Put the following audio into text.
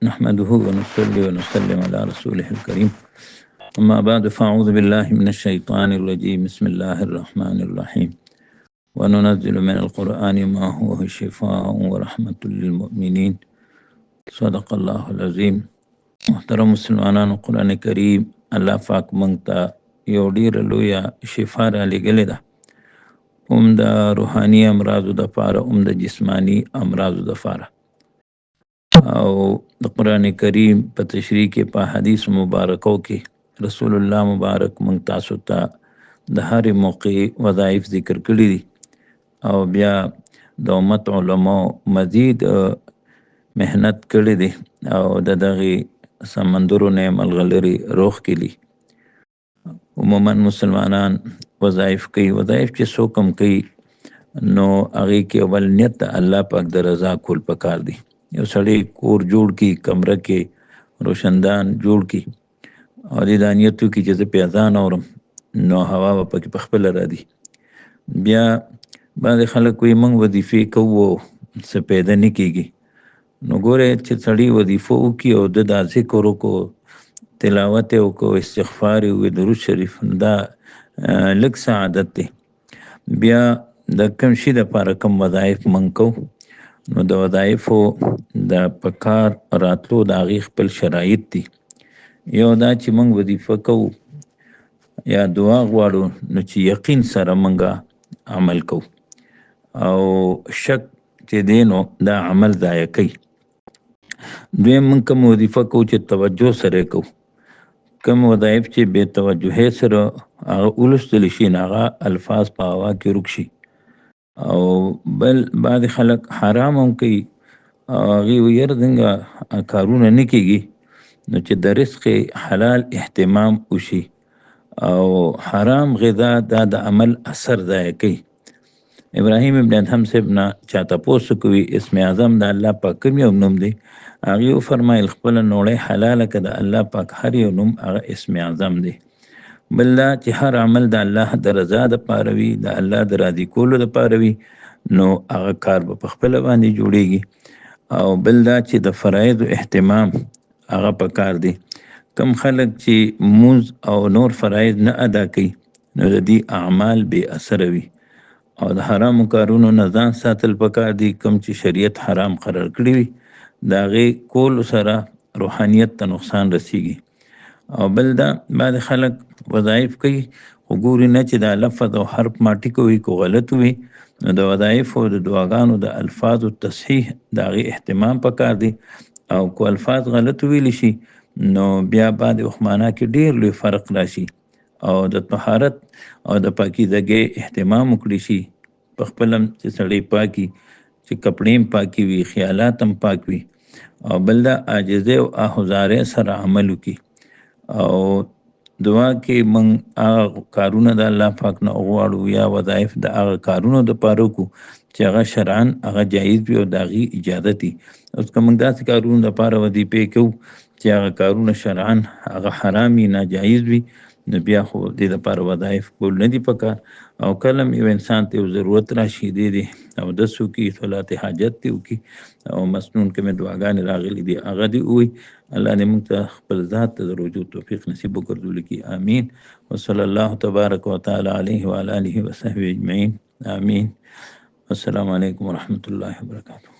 نحمده ونصلي ونسلم على رسوله الكريم أما بعد فأعوذ بالله من الشيطان الرجيم بسم الله الرحمن الرحيم وننزل من القرآن ما هو شفاء ورحمة للمؤمنين صدق الله العظيم. محترم مسلمانانو، قرآن کریم الله پاک مونږ ته یو ډیر لویه شفا را لېږلې ده، د روحاني امراضو دپاره، د جسماني امراضو دپاره. او د قرآن کریم په تشریح کې په حدیث مبارکو کې رسول الله مبارک مونږ تاسو ته د هر موقع وظایف ذکر کړي دي، او بیا د امت علماء مزید محنت کړي دي او د دغه سمندرو نه ملغلري روح کړي. عموما مسلمانان وظایف کوي، وظایف چې څوک هم کوي نو هغې کې اول نیت د الله پاک د رضا کول پکار دي. یو سړی کور جوړ کی، کمره کې روشندان جوړ کی او د دانیتو کې چې زه په اذان اورم نو هوا به پکې په خپله راځي. بیا بعضې خلک وایي موږ وظیفې کوو څه پیدا نه کېږي. نو ګوره چې سړی وظیفه وکړي او د دا ذکر وکړو، تلاوت یې وکړو، استغفار یې وکړو، درود شریف، دا لږ څه عادت دی. بیا د کوم شي دپاره کوم وظایف موږ کوو نو د وظایفو د پکار راتلو د هغې خپل شرایط دي. یو دا چې موږ وظیفه کوو یا دعا غواړو نو چې یقین سره موږ عمل کوو، او شک چې دی نو دا عمل ضایع کوي. دویم موږ کوم وظیفه کوو چې توجه سره کوو، کوم وظایف چې بې توجهۍ سره هغه ولوستلی شي نو هغه الفاظ په هوا کې ورک شي. او بل بعضې خلک حرام هم کوي او هغې وایي یاره څنګه کارونه نه کېږي نو چې د رزق حلال اهتمام وشي. او حرام غذا دا د عمل اثر ضایع کوي. ابراهیم ابن ادهم صاحب نه چا تپوس کوي اسم اعظم د الله پاک کوم یو نوم دی؟ هغې وفرمایل خپله نوړی حلاله که د الله پاک هر یو نوم هغه اسم اعظم دی. بل دا چې هر عمل د الله د رضا دپاره وي، د الله د راضي کولو دپاره وي، نو هغه کار به په خپله باندې جوړیږي. او بل دا چې د فرایضو اهتمام هغه پکار دی. کم خلک چې مونځ او نور فرایض نه ادا کوي نو د دې اعمال بې اثره وي. او د حرامو کارونو نه ځان ساتل پکار دي. کم چې شریعت حرام قرار کړي وي د هغې کولو سره روحانیت ته نقصان رسیږي. او بل دا بعضې خلک وظایف کوي خو ګوري نه چې دا لفظ او حرف ماټي کوي کو غلط وي، نو د وظایفو او د دعاګانو د الفاظو تصحیح د هغې اهتمام پکار دی. او کو الفاظ غلط ویلی شي نو بیا بعد وخت معنا کې ډېر لوی فرق راشي. او د طهارت او د پاکیزګۍ اهتمام وکړي شي، په خپل هم چې سړی پاکي، چې کپړې هم پاکي وي، خیالات هم پاک وي. او بل دا عاجزۍ او آهوزارۍ سره عمل وکړي. او دعا کې موږ هغه کارونه د الله پاک نه وغواړو یا وظایف د هغه کارونو دپاره وکړو چې هغه شرعاً هغه جایز وي او د هغې اجازت وي. اوس که موږ داسې کارونو دپاره وظیفې کوو چې هغه کارونه شرعاً هغه حرام وي، ناجایز وي، نو بیا خو دې دپاره وظایف کول نه دي پکار. او کله یو انسان ته یو ضرورت راشي دی اودس وکړي، صلات حاجت دې وکړي، او مسنون کې مې دعاګانې راغلي دي هغه دې ووایي. الله دې موږ ته خپل ذات ته د رجوع توفیق نصیب وګرځولي کړي. آمین. وصلی الله تبارک وتعالی علیه وعلی آله وصحبه اجمعین. آمین. السلام علیکم ورحمۃ اللہ وبرکاتہ.